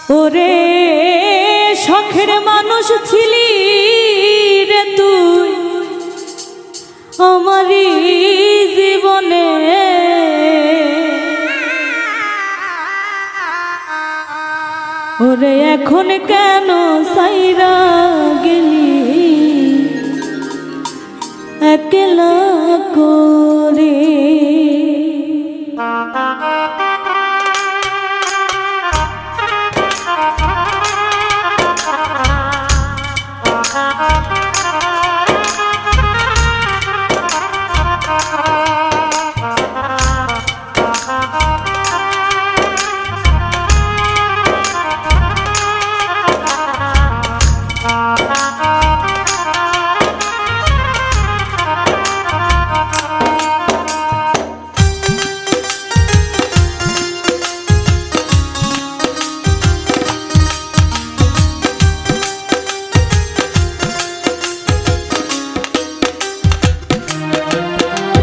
ওরে শখের মানুষ ছিলি রে তুই আমারই জীবনে, ওরে এখন কেন সাইরা গেলি একলা করে।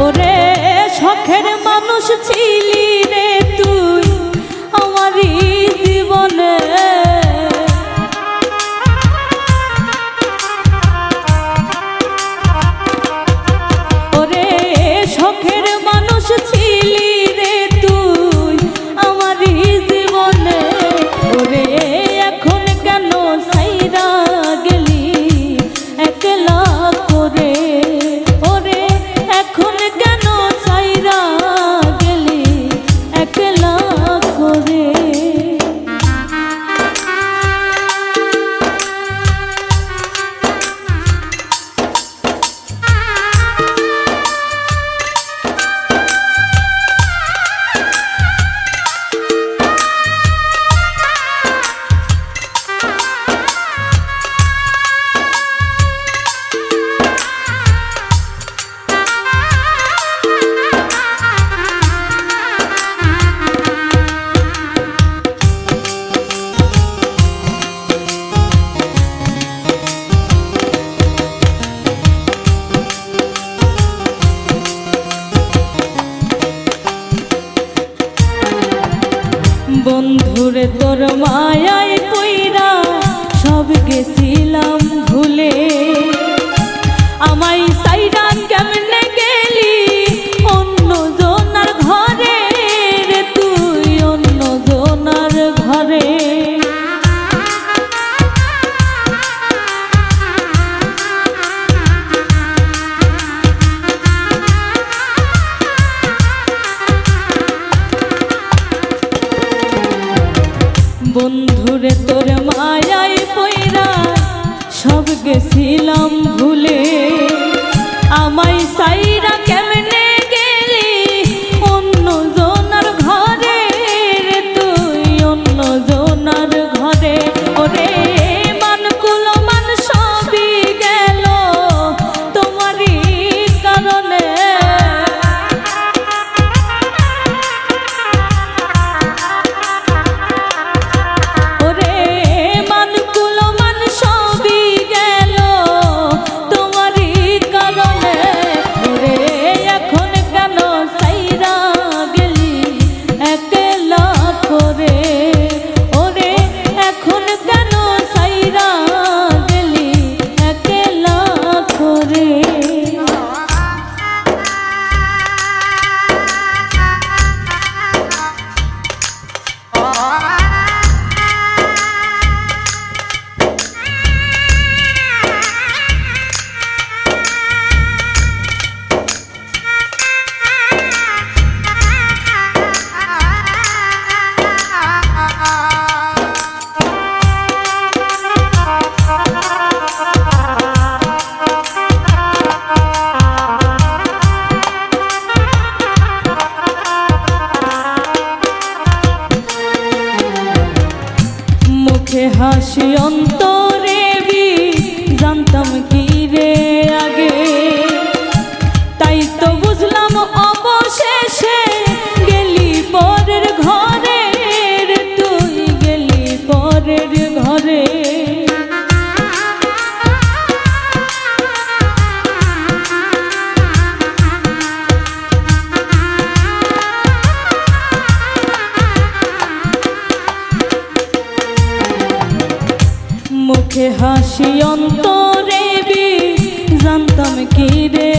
ওরে শখের মানুষ ছিলি রে তুই আমারই জীবনে, ওরে শখের মানুষ ছিলি রে তুই আমারই জীবনে, ওরে এখন কেন সাইরা গেলি একলা করে। বন্ধুরে তোর মায়ায় পইরা সব গেছিলাম ভুলে, আমায় সাইরা কেমনে গেলি অন্য জনার ঘরে রে তুই অন্য জনার ঘরে। বন্ধুরে তোর মায়ায় পইরা সব গেছিলাম ভুলে, আমায় সাইরা কেমনে গেলি অন্য জনার ঘরে রে তুই অন্য জনার ঘরে। ওরে মানকুল মান সবই গেল তোমারই কারণে, হাসি অন্তরে বি জানতাম কি রে আগে, তাই তো বুঝলাম অবশেষে গেলি পরের ঘরে রে তুই গেলি পরের ঘরে। মুখে হাসি অন্তরে জানতাম কি রে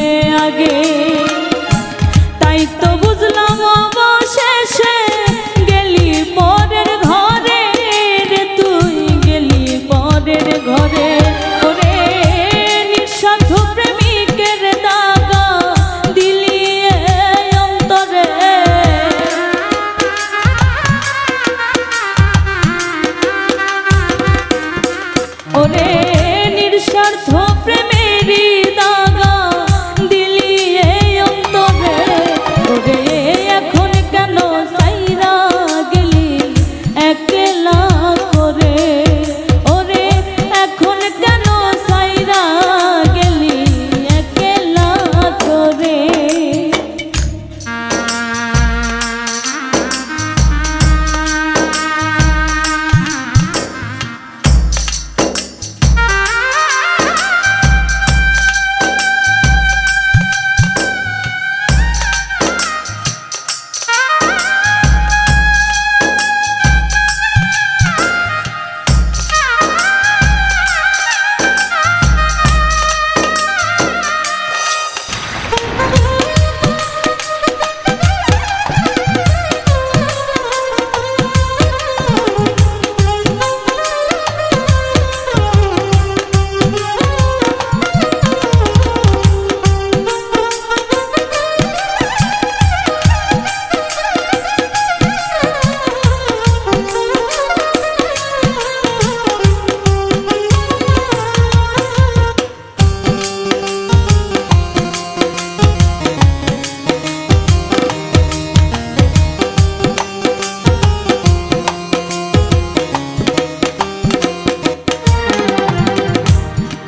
আগে, তাই তো বুঝলাম অবশেষে গেলি পরের ঘরে রে, তুই গেলি পরের ঘরে। ওরে নিঃস্বার্থ প্রেমিকের দাগা দিলি অন্তরে, ওরে নিঃস্বার্থ প্রেমেরই দাগা দিলি অন্তরে। ওরে এখন কেন সাইরা গেলি একলা করে, ওরে এখন কেন সাইরা গেলি একলা করে।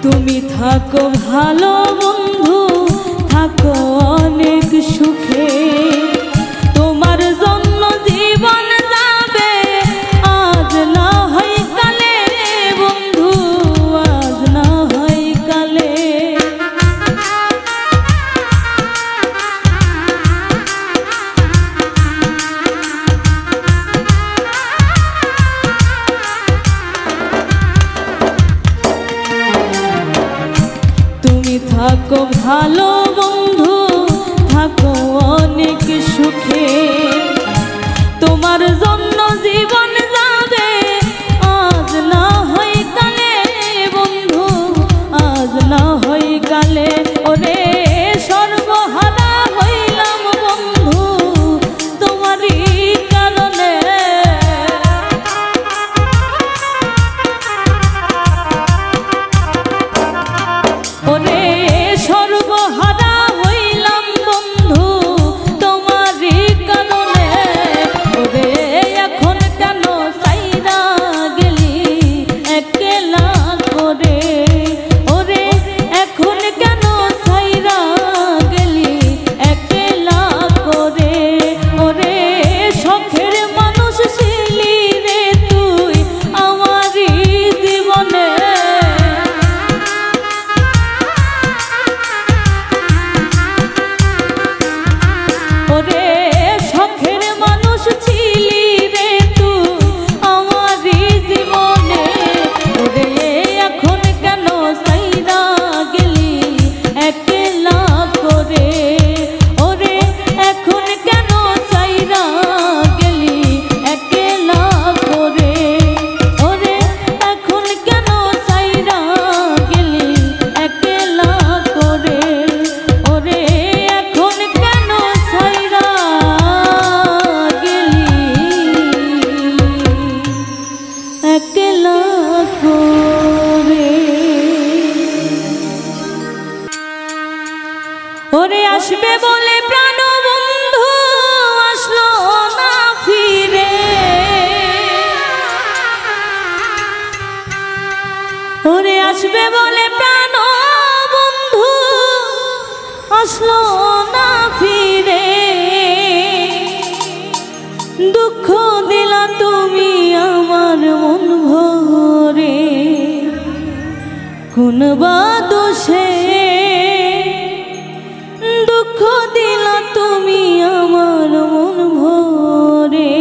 তুমি থাকো ভালো বন্ধু, থাকো অনেক সুখে, তোমার জন্য জীবন যাবে আজ না হয় কালে বন্ধু, আজ না হয় কালে। তুমি থাকো ভালো বন্ধু, থাকো অনেক সুখে, তোমার জন্য জীবন যাবে আজ না হয় কালে বন্ধু, আজ না হয় কালে। ওরে সর্বহারা হইলাম বন্ধু তোমারই কারণে, ওরে সর্বহারা হইলাম বন্ধু তোমারই কারণে। ওরে এখন কেন সাইরা গেলি একলা করে, ওরে এখন কেন সাইরা গেলি একলা করে। ওরে শখের মানুষ ছিলি রে তুই আমারই জীবনে, ওরে শখের মানুষ ছিলি রে তুই আমারই জীবনে। ওরে এখন কেন সাইরা গেলি একলা করে, ওরে এখন কেন সাইরা গেলি একলা করে, ওরে এখন কেন সাইরা গেলি একলা করে, ওরে এখন কেন সাইরা গেলি একলা করে। ওরে আসবে বলে প্রাণ বন্ধু আসলো না ফিরে, ওরে আসবে বলে প্রাণ বন্ধু আসলো না ফিরে। দুঃখ দিলা তুমি আমার মন ভরে, কোন বা দোষে দুঃখ দিলা তুমি আমার মন ভরে।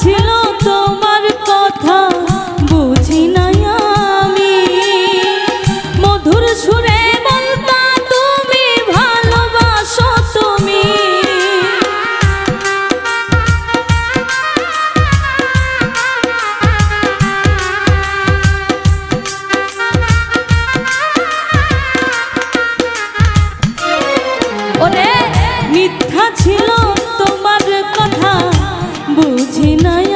ছিল তোমার কথা বুঝি নাই আমি, মধুর সুরে বলতা তুমি ভালোবাসো তুমি। ওরে মিথ্যা ছিল তোমার কথা বুঝি নাই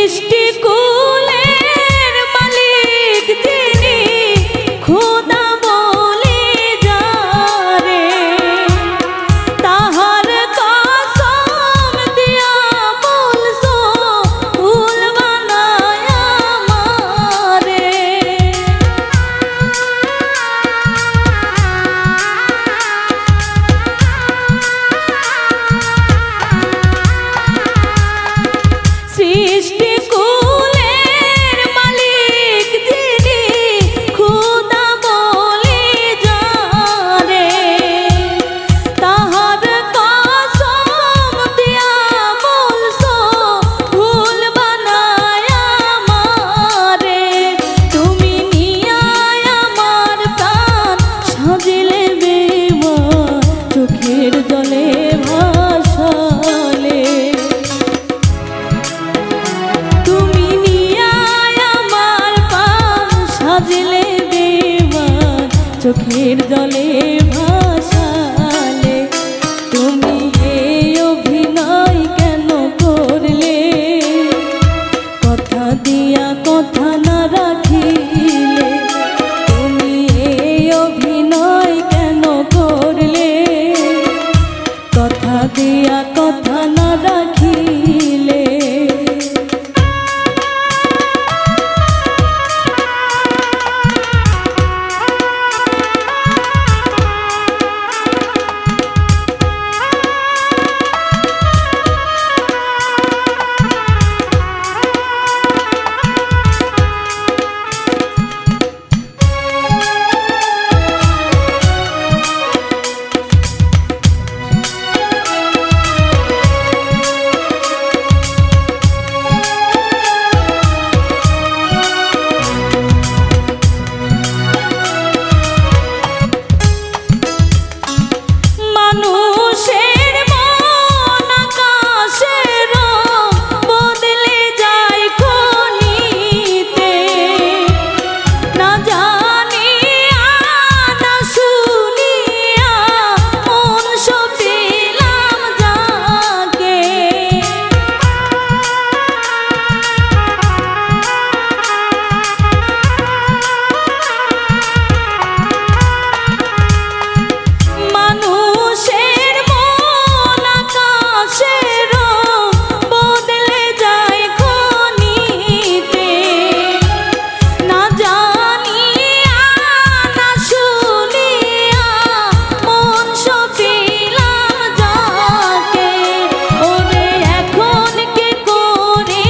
সৃষ্টি কুলের মালিক যিনি খোদা বলে যারে তাহার কসম দিয়া বলছো ফুল বানায় আমারে সৃষ্টি কুলের মালিক যিনি খোদা বলে যারে তাহার কসম দিয়া বলছো ফুল বানায় আমারে তুমি নিয়া আমার প্রাণ সাজিলে বেমা চোখের জলে ভাসালে তুমি নিয়া আমার প্রাণ সাজিলে বেমান চোখের জলে ভাসালে তুমি এই অভিনয় কেন করলে কথা দিয়া কথা না রাখিলে তুমি এই অভিনয় কেন করলে কথা দিয়া কথা না রাখিলে মানুষের মন আকাশের বদলে যায় ক্ষণিতে না জানিয়া না শুনিয়া মন সপিলাম যাকে মানুষের মন আকাশের বদলে যায় ক্ষণিতে না জানিয়া না শুনিয়া মন সপিলাম যাকে ওরে এখন কি করি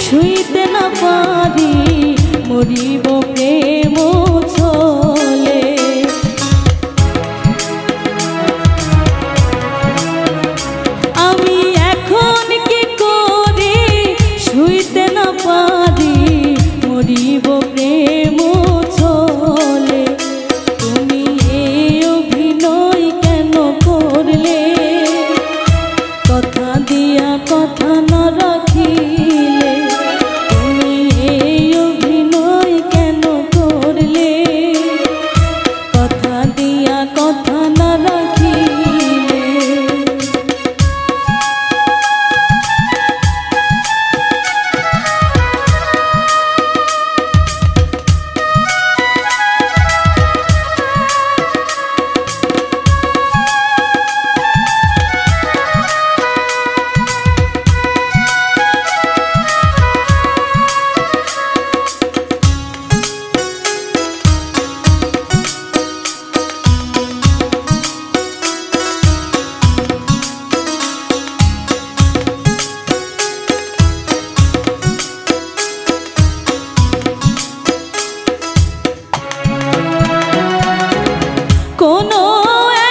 শুইতে না পারি মরিব প্রেম ছলে আমি এখন কি করি শুইতে না পারি মরিব প্রেম ছলে তুমি এই অভিনয় কেন করলে কথা দিয়া কথা না রাখিলে তুমি এই অভিনয় কেন করলে কথা দিয়া কথা না রাখিলে কোনো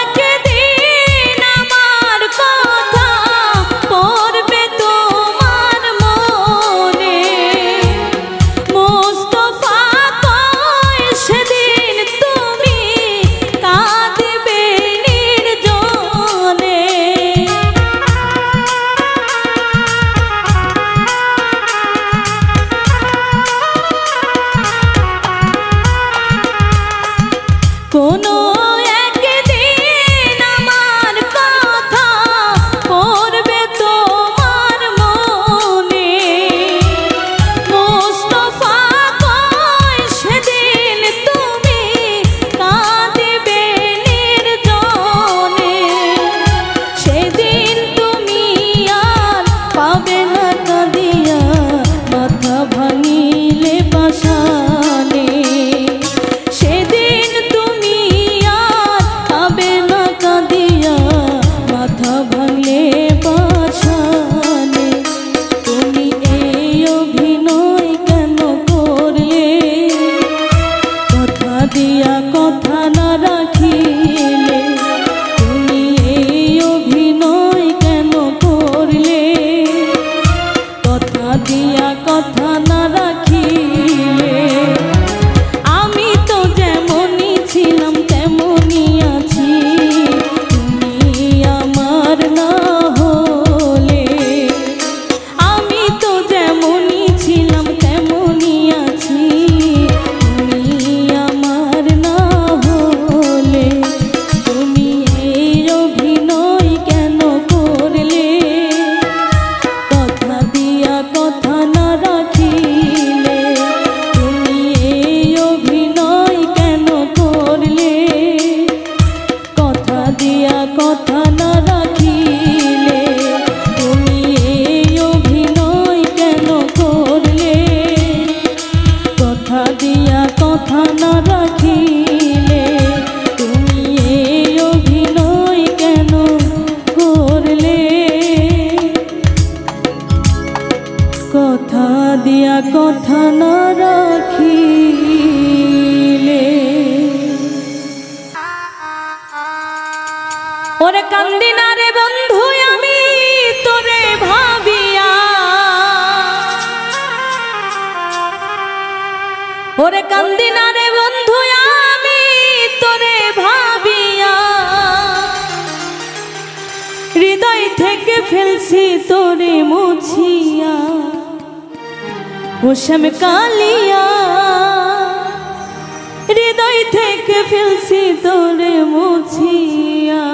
একদিন আমার কথা পড়বে তোমার মনে মোস্তফা কয় সেদিন তুমি কাঁদবে নির্জনে কোনো একদিন দিয়া কথা না রাখিলে আমি তো যেমনই ছিলাম তেমনই আছি। তুমি আমার না হলে আমি তো যেমনই ছিলাম তেমনই আছি। তুমি আমার না হলে তুমি এই অভিনয় কেন করলে? কথা দিয়া কথা না রাখিলে তুমি এই অভিনয় কেন করলে? কথা দিয়া কথা না রাখিলে তুমি এই অভিনয় কেন করলে? কথা দিয়া কথা না রাখিলে তুমি এই অভিনয় কেন করলে? কথা দিয়া কথা না রাখিলে। ওরে কান্দি না রে বন্ধু আমি তোরে ভাবিয়া, ওরে কান্দি না রে বন্ধু আমি তোরে ভাবিয়া। হৃদয় থেকে ফেলছি তোরে মুছিয়া ওসম কালিয়া। হৃদয় থেকে ফেলছি তোরে মুছিয়া।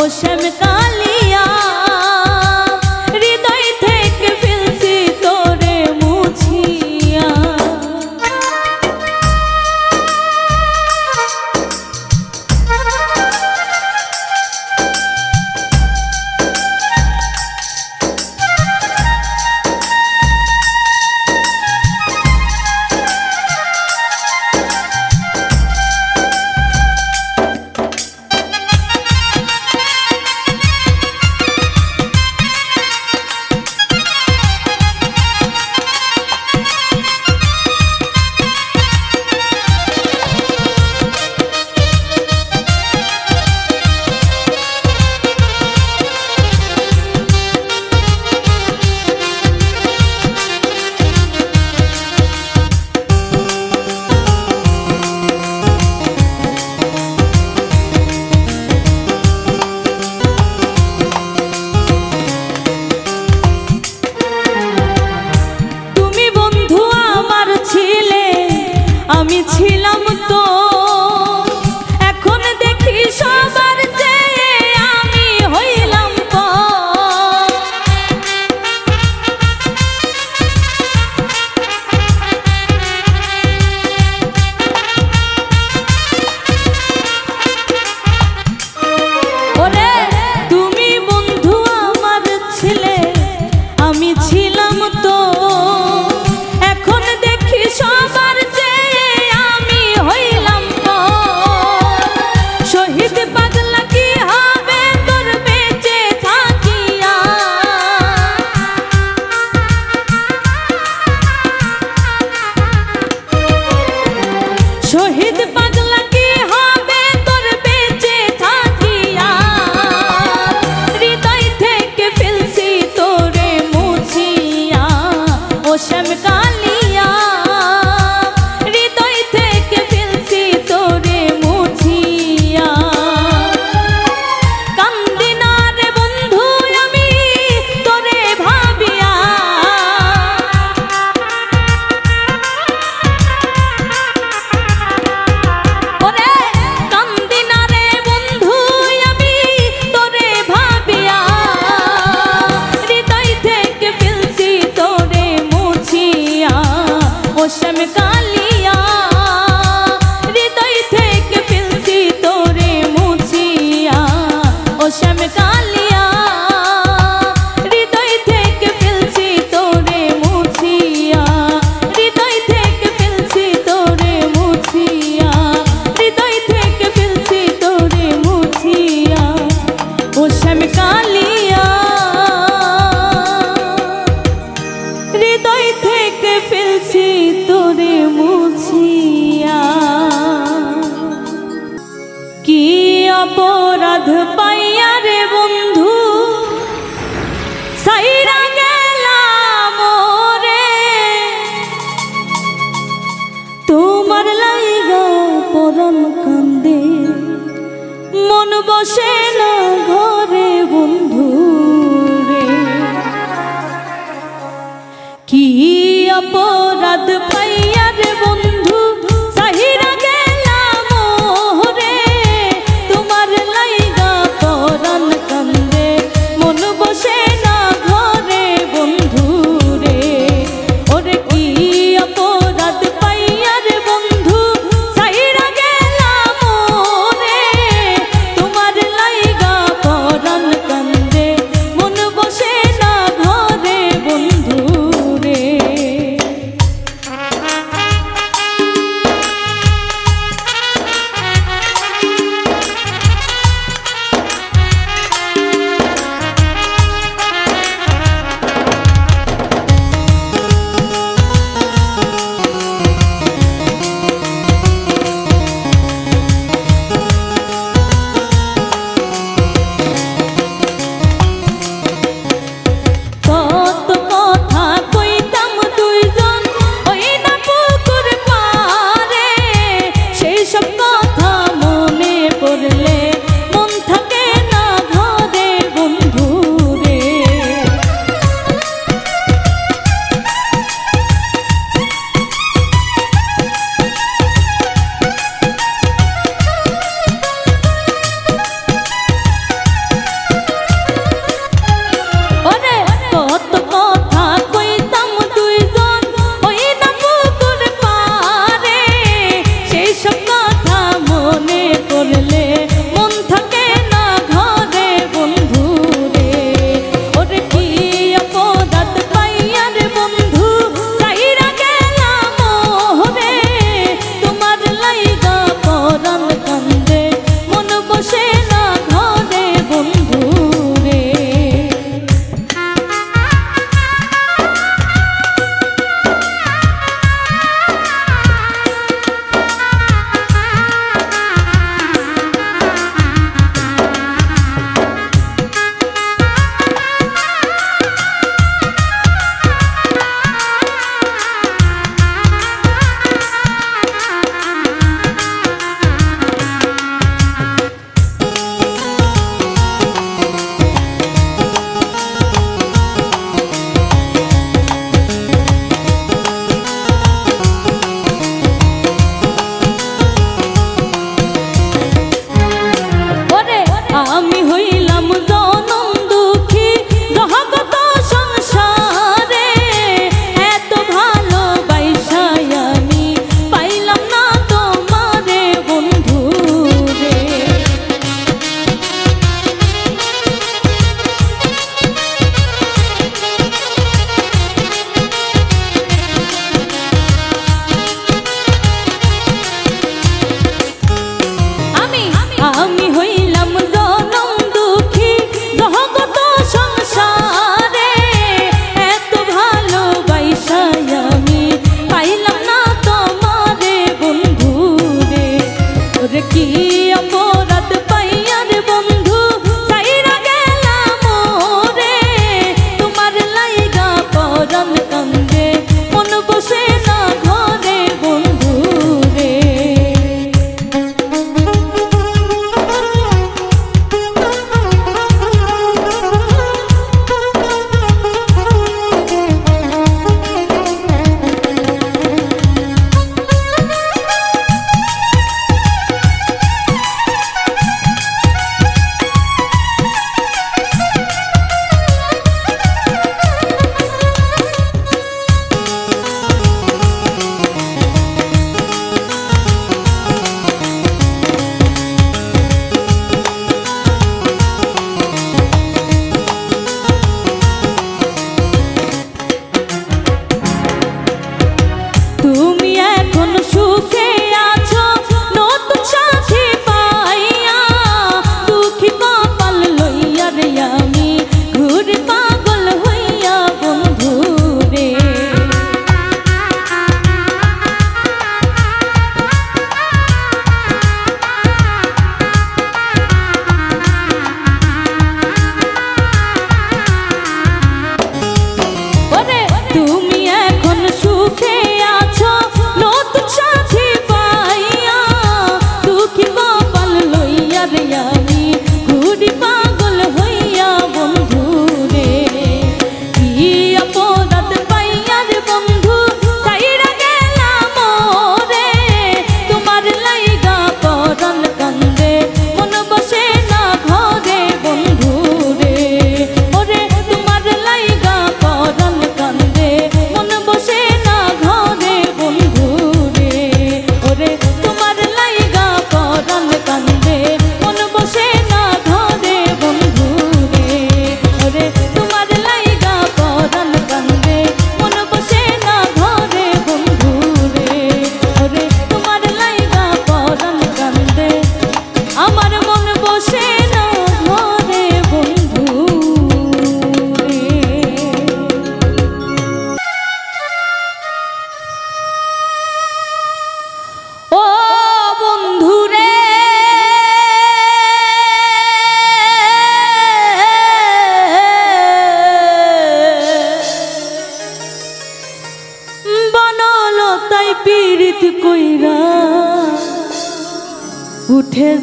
শ্যাম কালিয়া হৃদয় থেকে ফেলছি তোরে মুছিয়া। আমি ছিলাম তো এখন দেখি সবার চেয়ে আমি হইলাম তো। ওরে তুমি বন্ধু আমার ছিলে আমি ছিলাম তো এখন দেখি সবার শহীদ পাগলা কি হবে তোর বেঁচে থাকিয়া। শহীদ পাগলা কি হবে তোর বেঁচে থাকিয়া। হৃদয় থেকে ফেলছি তোরে মুছিয়া ও শ্যাম কালিয়া হৃদয় থেকে ফেলছি তোরে মুছিয়া। শ্যাম কালিয়া হৃদয় থেকে ফেলছি তোরে মুছিয়া ও শ্যাম কালিয়া হৃদয় থেকে ফেলছি তোরে মুছিয়া। হৃদয় থেকে ফেলছি তোরে মুছিয়া হৃদয় থেকে ফেলছি তোরে মুছিয়া ও শ্যাম কালিয়া হৃদয় থেকে ফেলছি তোরে মুছিয়া। কি অপরাধ পাইয়া রে বন্ধু সাইরা গেলাম রে তোমার লাইগা পরম কান্দে মন বসে না ঘরে বন্ধু রে। কি অপরাধ পাইয়া রে বন্ধু সাহিরা গেলাম রে তোমার লাইগা পরাণ কান্দে মন বসে না ঘরে বন্ধু রে। ওরে কি অপরাধ পাইয়া রে বন্ধু সাহিরা গেলাম রে তোমার লাইগা পরাণ কান্দে মন বসে না ঘরে বন্ধু রে।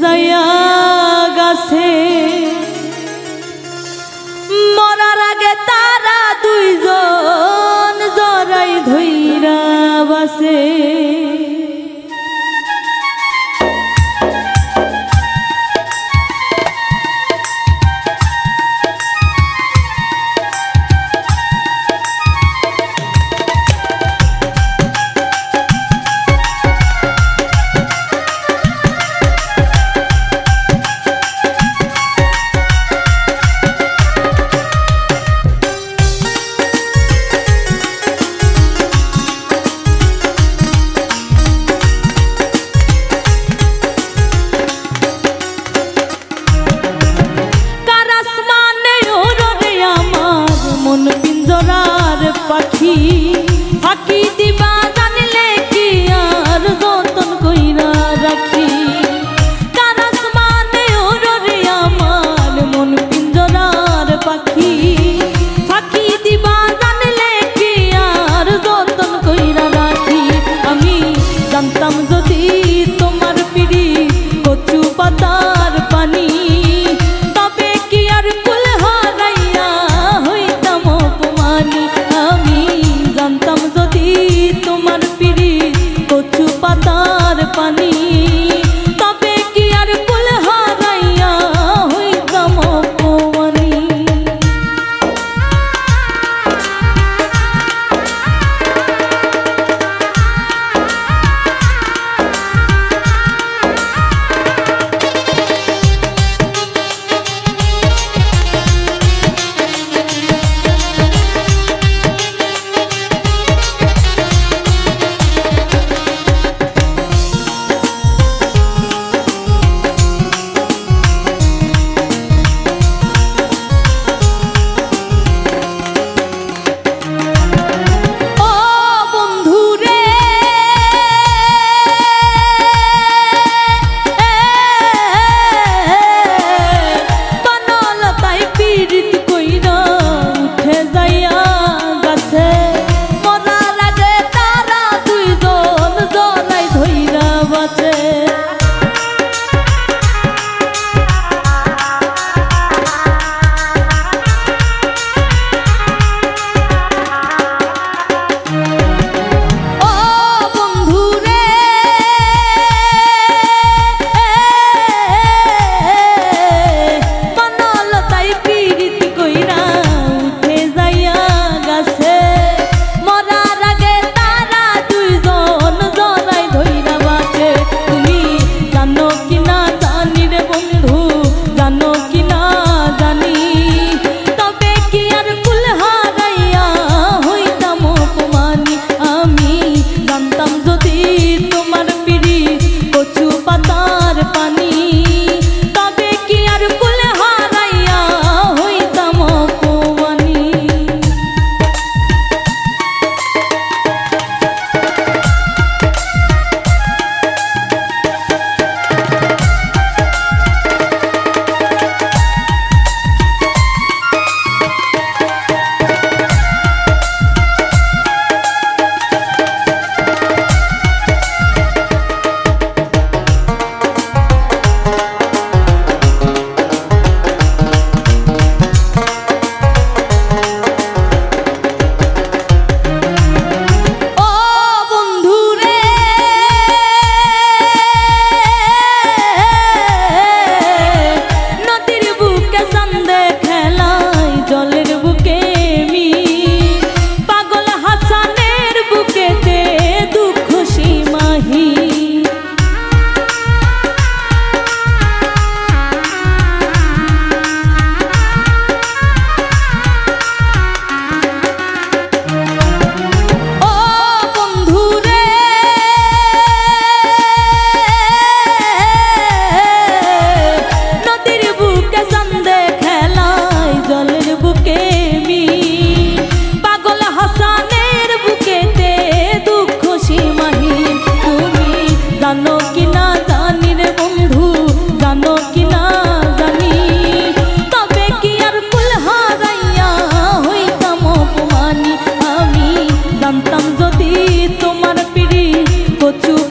যাইয়া গাছে মরার আগে তারা দুইজন জড়াই ধইরা বাসে পাখি ফাঁকি দিবা জানলে কি আর যতন কইরা রাখি কার আসমানে ওরে আমার মন পিঞ্জরার পাখি ফাঁকি দিবা জানলে কি আর যতন কইরা রাখি আমি জানতাম যদি তোমার পিড়ি কচু পাতার পানি তবে কি আর কুল হারাইয়া হইতাম অপমানি জানতাম যদি তোমার পিড়ি কচু পাতার পানি তবে কি আর কুল হারাইয়া হইতাম অপমানি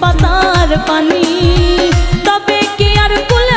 পাতার পানি তবে কি আর কুল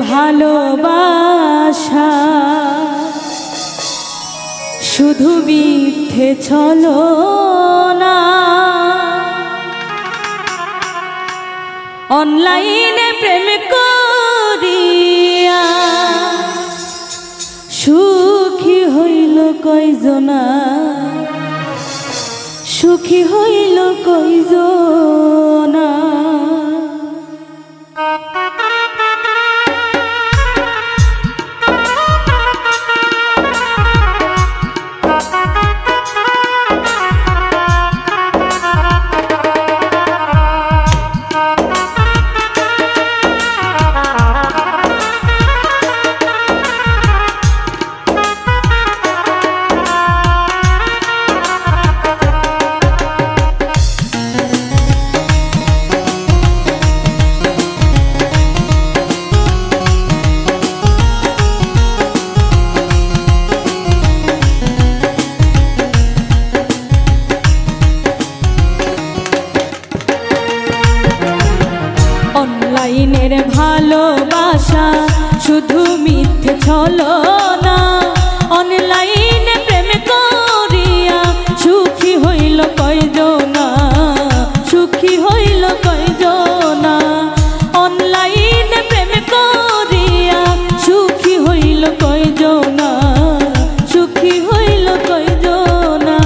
ভালোবাসা শুধু মিথ্যে ছলনা, অনলাইনে প্রেম করিয়া সুখী হইল কয়জনা, সুখী হইল কয়জনা। অনলাইনের ভালোবাসা শুধু মিথ্যে ছলনা, অনলাইনে প্রেম করিয়া সুখী হইল কয়জনা, সুখী হইল কয়জনা। অনলাইনে প্রেম করিয়া সুখী হইল কয়জনা, সুখী হইল কয়জনা।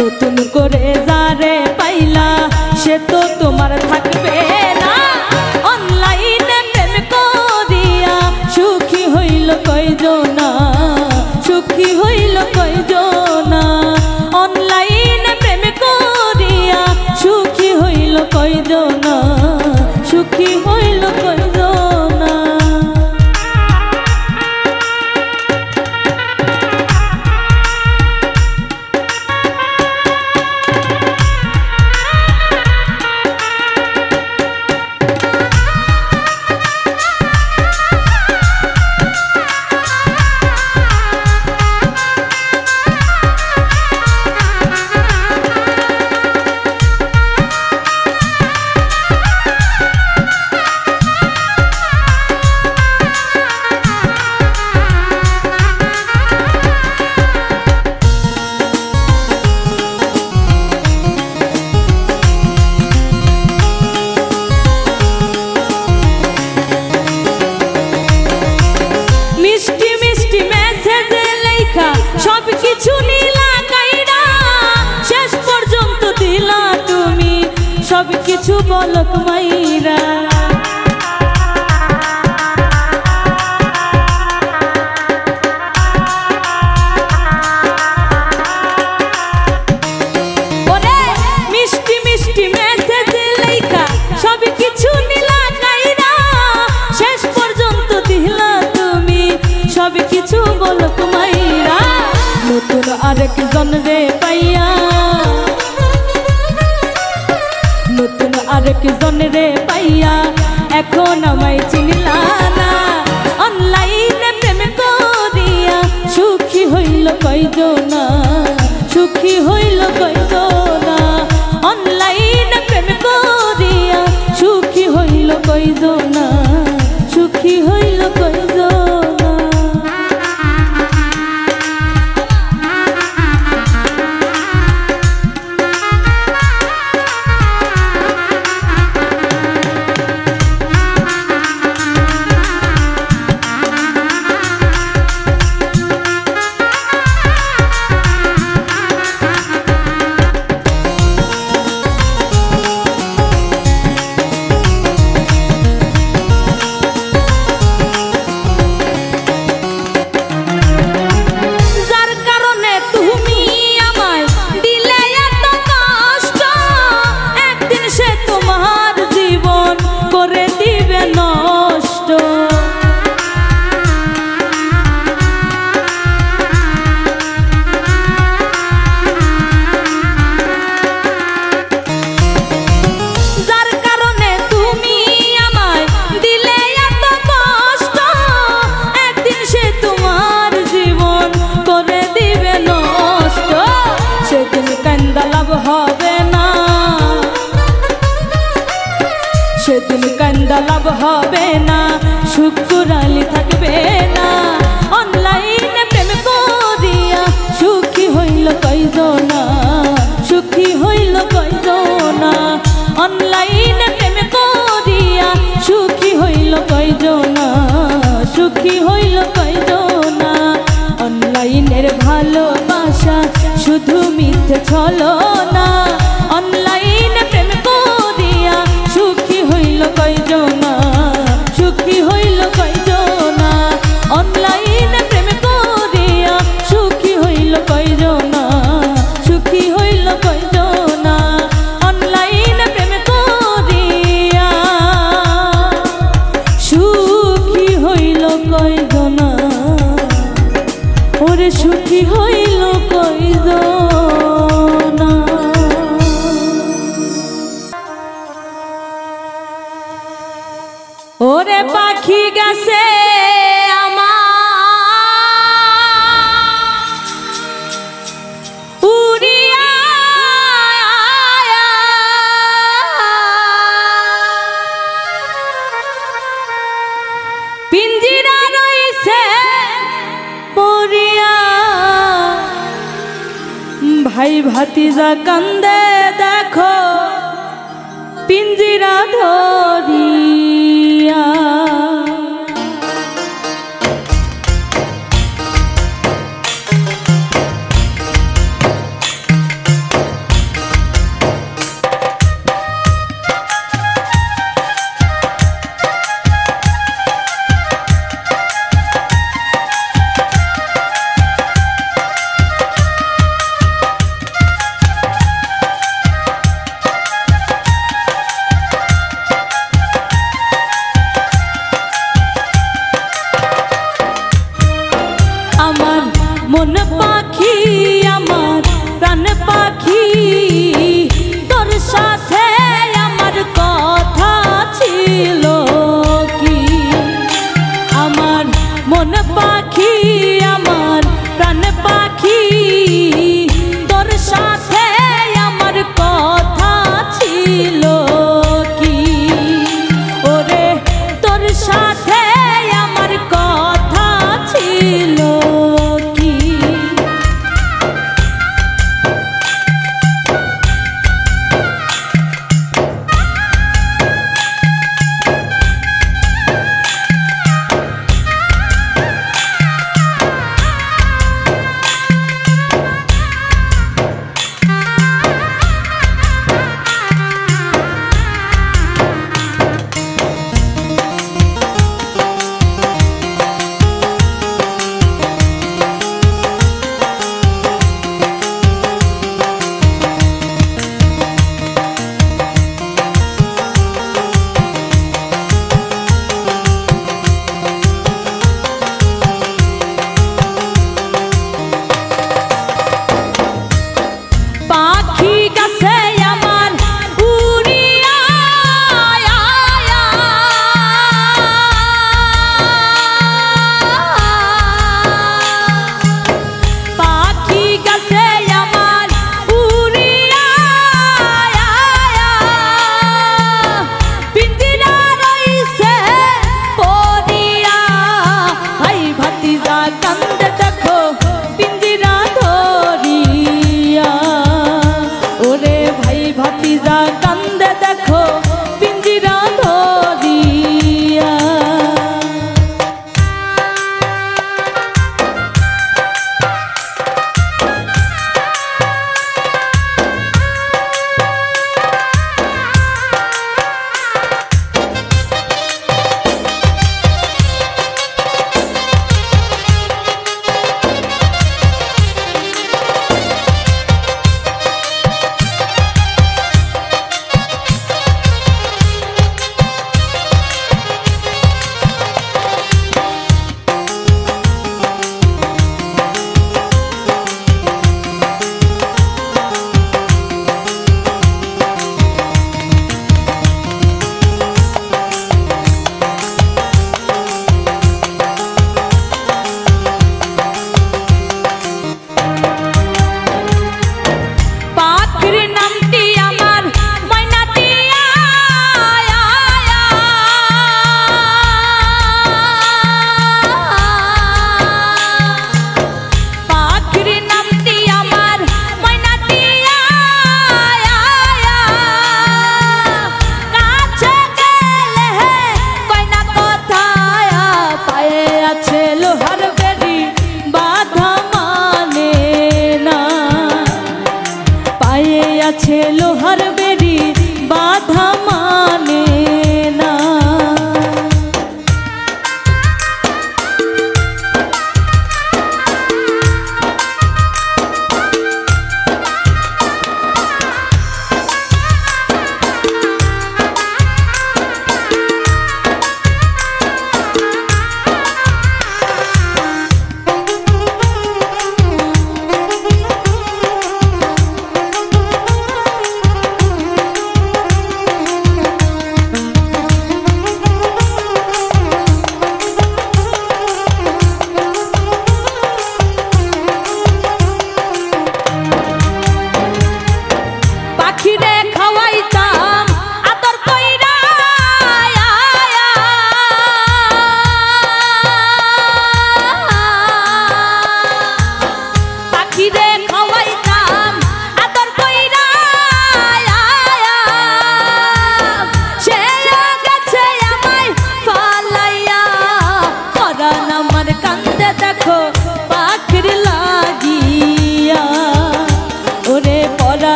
নতুন করে যারে পাইলা সে তো তোমার থাকবে না। অনলাইনে প্রেম করিয়া সুখী হইল কয়জনা, সুখী হইল কয়জনা। অনলাইনে প্রেম করিয়া সুখী হইল কয়জনা, সুখী হইল কয়জনা। সবকিছু নীলা কাইরা শেষ পর্যন্ত দিলা তুমি সবকিছু বলক মাইরা। ওরে মিষ্টি মিষ্টি মেসেজ লেখা সবকিছু নীলা কাইরা শেষ পর্যন্ত দিলা তুমি সবকিছু বলক মাইরা। নতুন আরেকজন রে পাইয়া, নতুন আরেকজন রে পাইয়া এখন আমায় চিনলা না। অনলাইনে প্রেম ফায়দা লাভ হবে না, শুকুরালি থাকবে না। অনলাইনে প্রেম করিয়া সুখী হইল কয়জনা, সুখী হইল কয়জনা। অনলাইনে প্রেম করিয়া সুখী হইল কয়জনা, সুখী হইল কয়জনা। অনলাইনের ভালোবাসা শুধু মিথ্যে ছলনা, অনলাইনে প্রেম করিয়া সুখী হইল কয়জনা, সুখী হইল কয়জনা। অনলাইনে প্রেম করিয়া সুখী হইল কয়জনা, সুখী হইল কয়জনা। অনলাইনে প্রেম করিয়া সুখী হইল কয়জনা, ওরে সুখী হইল কয়জনা। ওরে পাখি গেছে আমার উড়িয়া, পিঞ্জিরা রইছে পড়িয়া। ভাই ভাতিজা কান্দে দেখো পিঞ্জিরা ধরিয়া। পায়ে আছে লোহার বেড়ি বাধা মানে না।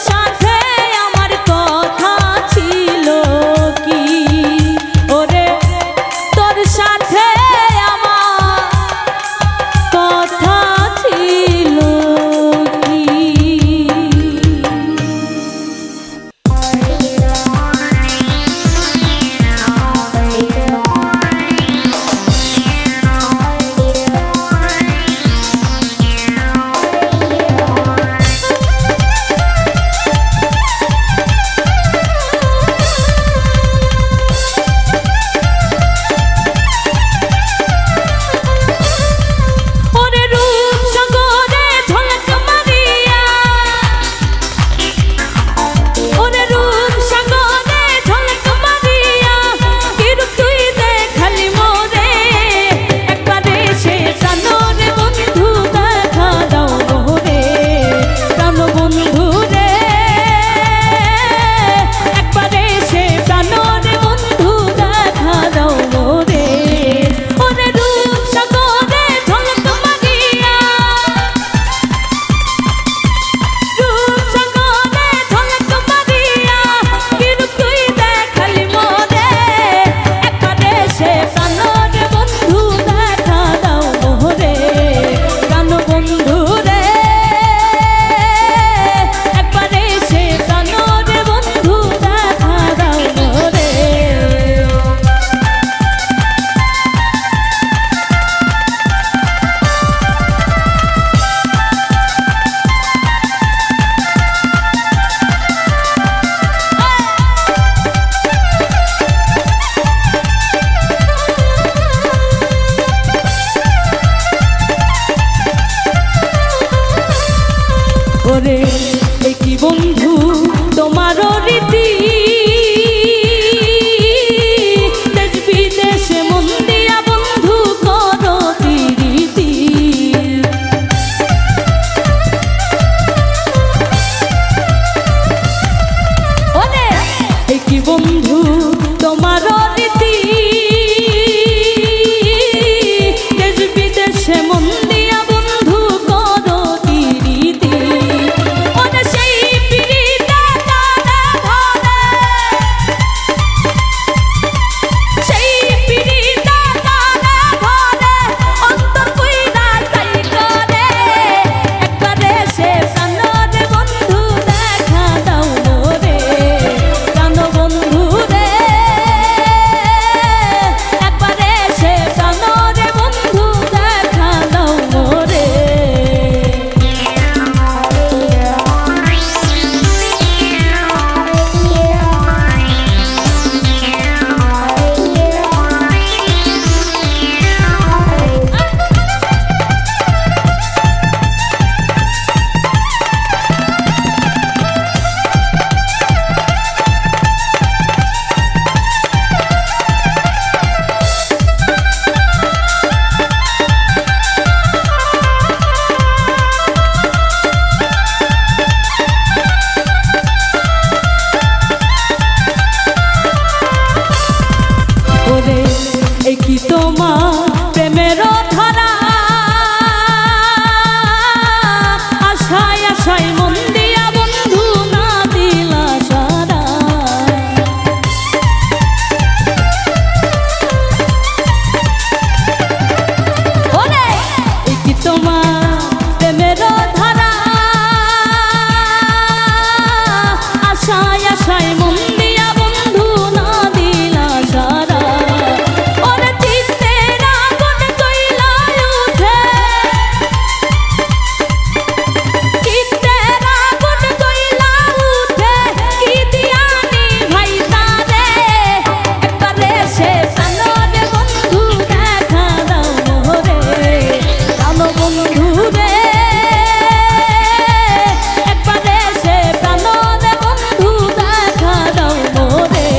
সাথে আশায় মন দিয়া বন্ধু না দিলা সারা ওরে চিত্তের আগুন জ্বলা উঠে চিত্তের আগুন জ্বলা উঠে কি দিয়ানি ভাই তারে একবারে সে প্রাণরে বন্ধু দেখা দাও মোরে প্রাণ বন্ধু রে একবারে সে প্রাণরে বন্ধু দেখা দাও মোরে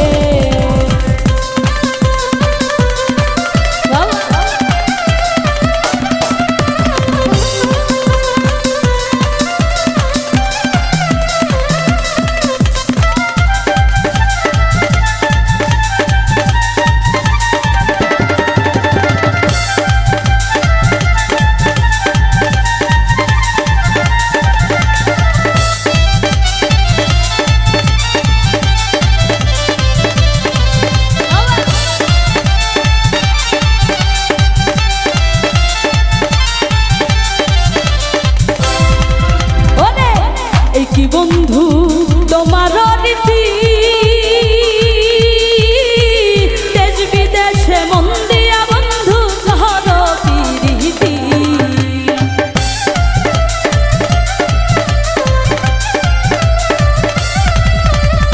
কি বন্ধু তোমার রীতি দেশ বিদেশে মন দিয়া বন্ধু ধর প্রীতি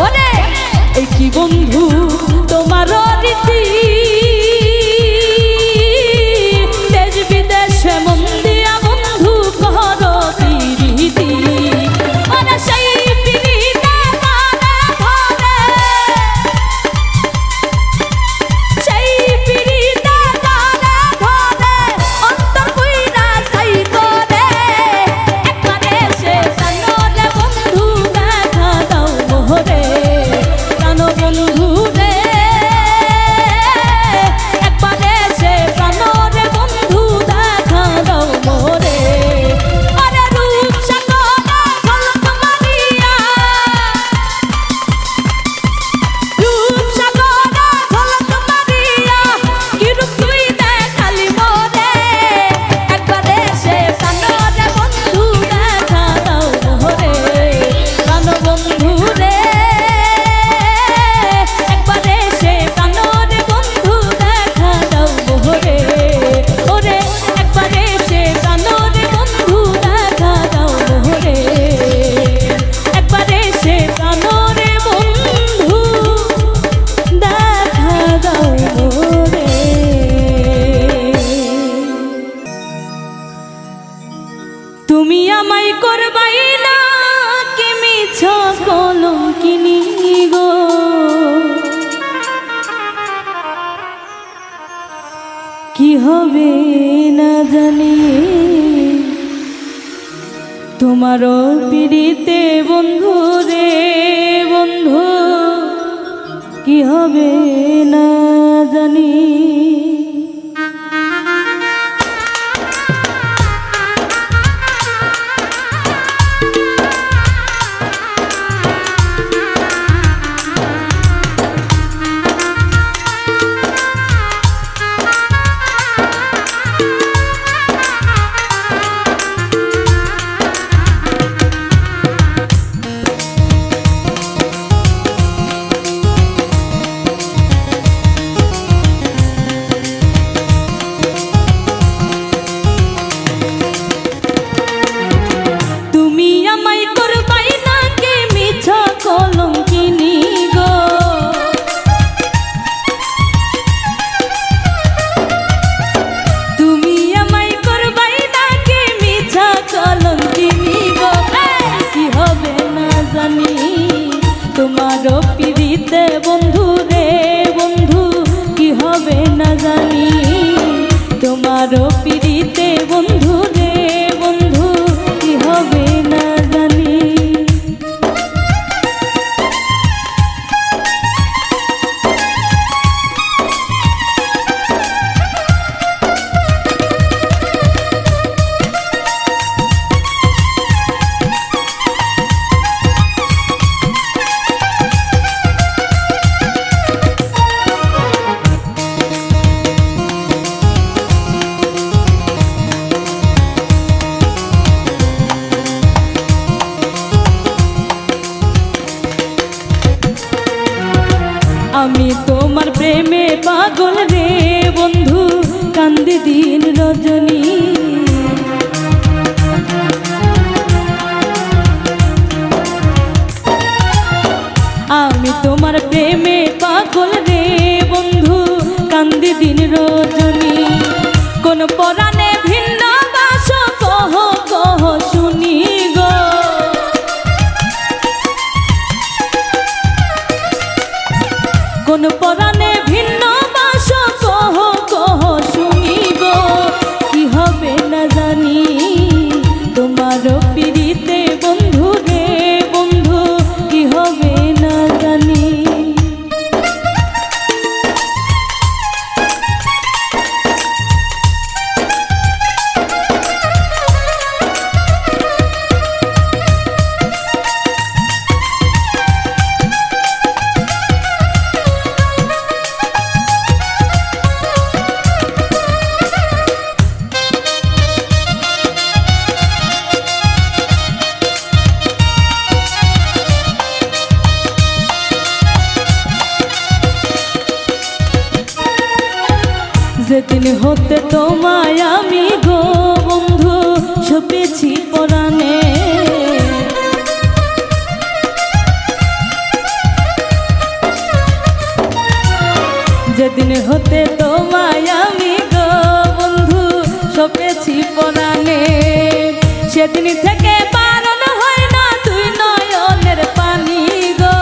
ওরে এই কি বন্ধু তোমার রীতি দেশ বিদেশে মন দিয়া বন্ধু ধর প্রীতি তুমি আমায় করবাই না কি মিছা কলঙ্কিনী গো কি হবে না জানি তোমার পিড়িতে বন্ধু রে বন্ধু কি হবে না জানি আমি তোমার প্রেমে পাগল রে বন্ধু, কান্দি দিন রজনী। আমি তোমার প্রেমে পাগল রে বন্ধু, কান্দি দিন রজনী। কোন পরাণে ভিন্ন বাস কহ কহ শুনি গো, কোন পরাণে ভিন্ন বাস কহ কহ শুনি গো। কি হবে না জানি তোমার পিড়িতে বন্ধু রে বন্ধু, কি হবে না জানি। যেদিন হতে তোমায় আমি গো বন্ধু সপেছি পরাণে, যেদিন হতে তোমায় আমি গো বন্ধু সপেছি পরাণে, সেদিন থেকে বারণ হয় না তুই নয়নের পানি গো।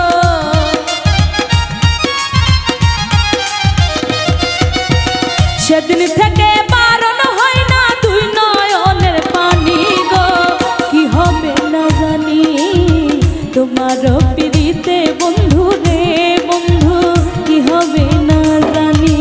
সেদিন থেকে বারণ হয় না তুই নয়নের পানি গো। কি হবে না জানি তোমার পিড়িতে বন্ধু রে বন্ধু, কি হবে না জানি।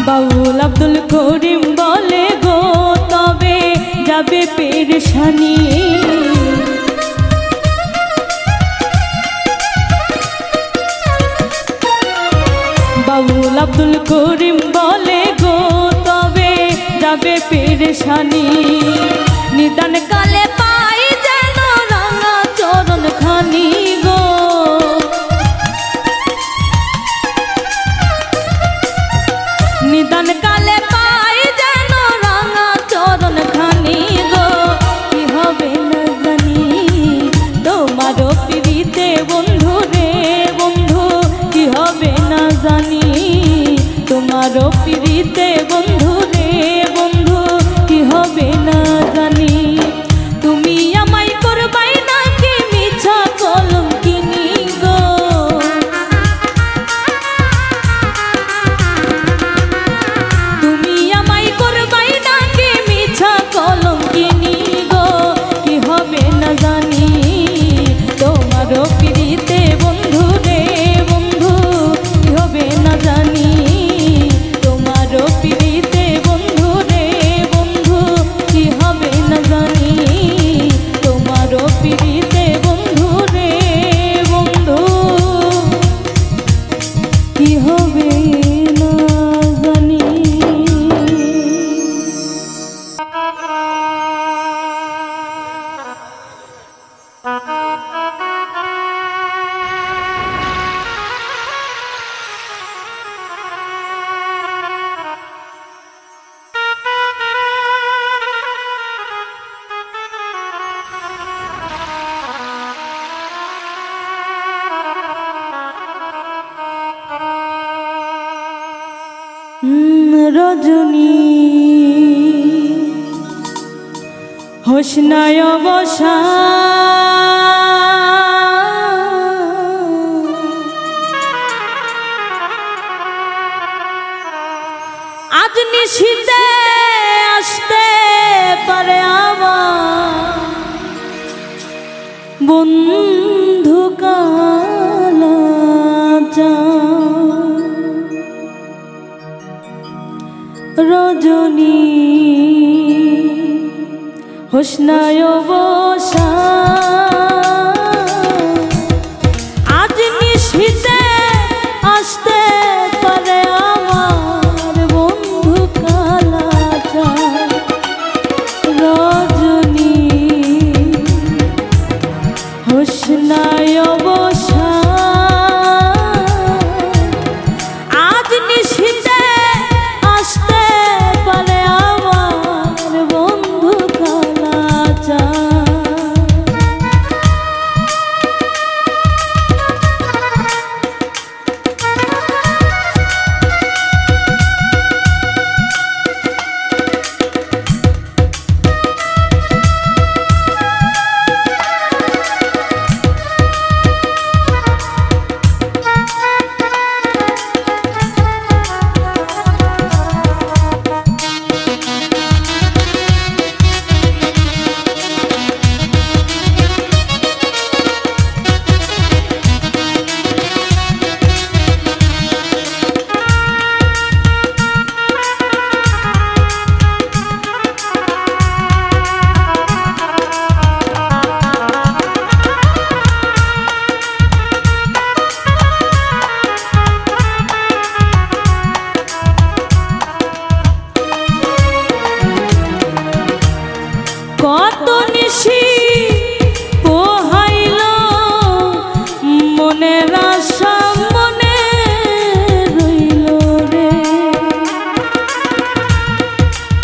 বাউল আব্দুল করিম বলে গো তবে যাবে পেরেশানি, বাউল আব্দুল করিম বলে গো তবে যাবে পেরেশানি। নিদান কালে পাই যেন রাঙা চরণ খানি গো, নিদান কালে পাই যেন রাঙা চরণ খানি গো। কি হবে না জানি তোমার পিড়িতে বন্ধু রে বন্ধু, কি হবে না জানি তোমার পিড়িতে বন্ধু রে বন্ধু, কি হবে না জানি। তুমি আমায় করবাই নাকি মিছা কলঙ্কিনী গো, তুমি আমায় করবাই নাকি মিছা কলঙ্কিনী গো। কি হবে না জানি তোমার পিড়িতে বন্ধু রে বন্ধু, কি হবে না জানি তোমার পিড়িতে বন্ধু রে বন্ধু, কি হবে না জানি তোমার পিড়িতে বন্ধু রে বন্ধু, কি হবে না জানি। রজনী হোসনায় বসা আজ নিশীতে আসতে পারে আমার বন্ধু হোসনায় অবসা আজ নিশিতে আসতে পারে আমার বন্ধু কালাটা রজনী হোসনায় অবসা আজ নিশিতে আসতে পারে আমার বন্ধু কালাটা কত নিশি পোহাইল মনের আশা মনে রইল রে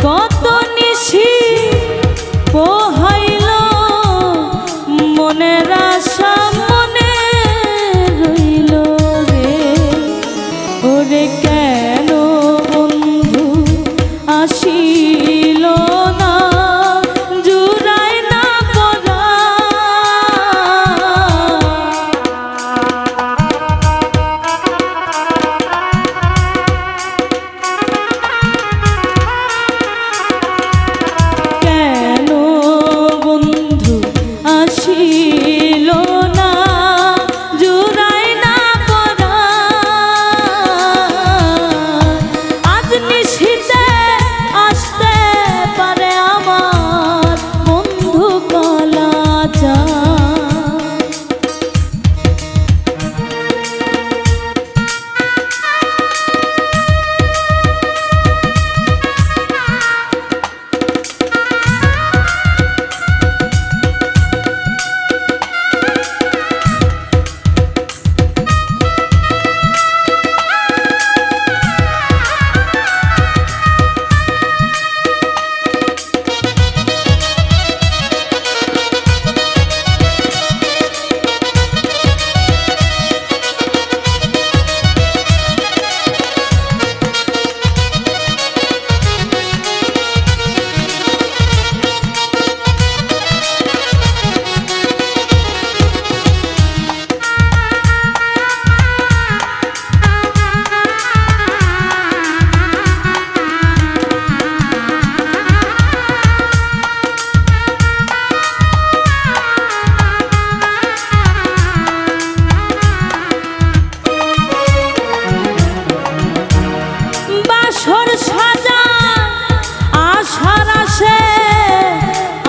কত নিশি পোহাইল মনের আশা মনে রইল রে ওরে কেন বন্ধু আসিল না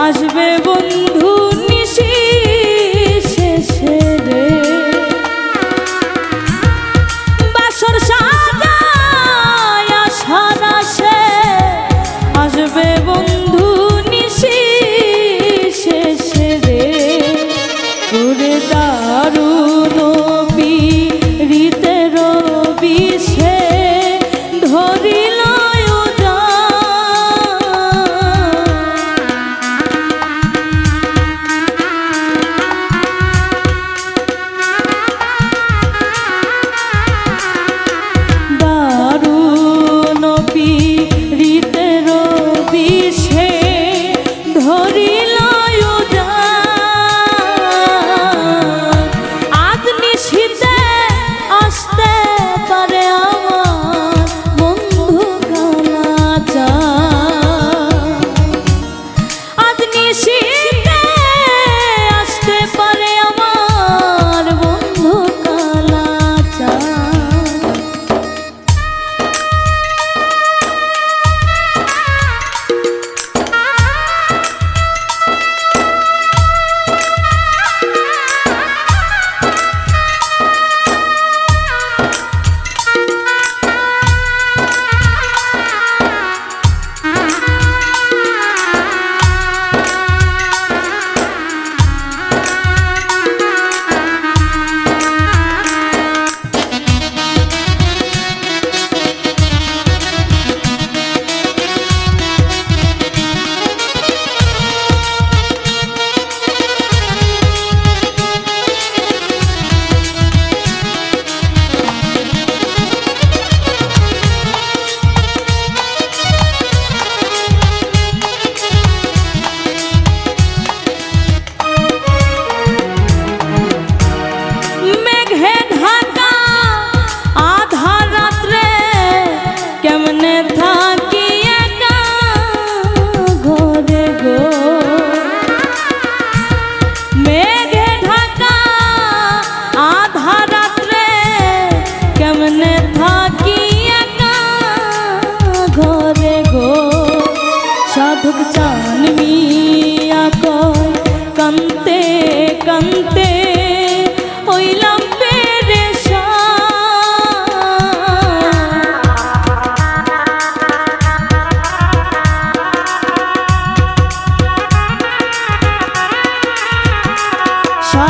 আসবে বন্ধু নিশি শেষে রে বাসর সাজায় আশার আসে আসবে বন্ধু নিশি শেষে রে ওরে দারুণ পীড়িতের বিষে ধরিল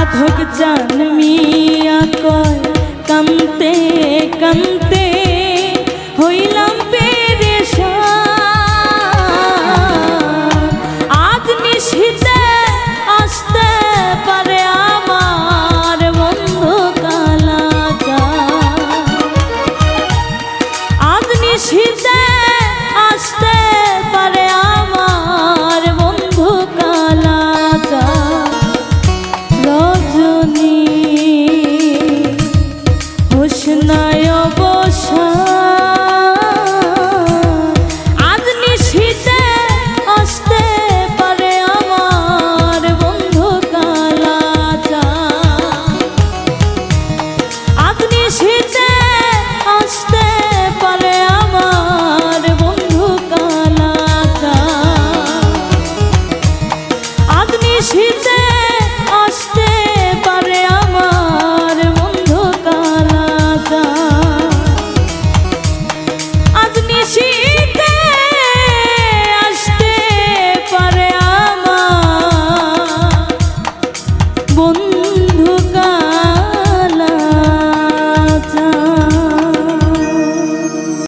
সাধক জান মিয়া কয় কান্তে কান্তে হইলাম পেরেশান। আজ নিশিতে আসতে পারে আমার বন্ধু কালাচান। আজ নিশিতে আসতে পারে আমার বন্ধু কালাচান। রজনী হোসনায় বসা আজ নিশিতে আসতে পারে আমার বন্ধু কালাচান। আজ নিশিতে আসতে পারে আমার বন্ধু কালাচান। আজ নিশিতে আসতে পারে আমার বন্ধু কালাচান। আজ নিশিতে আসতে পারে আমার বন্ধু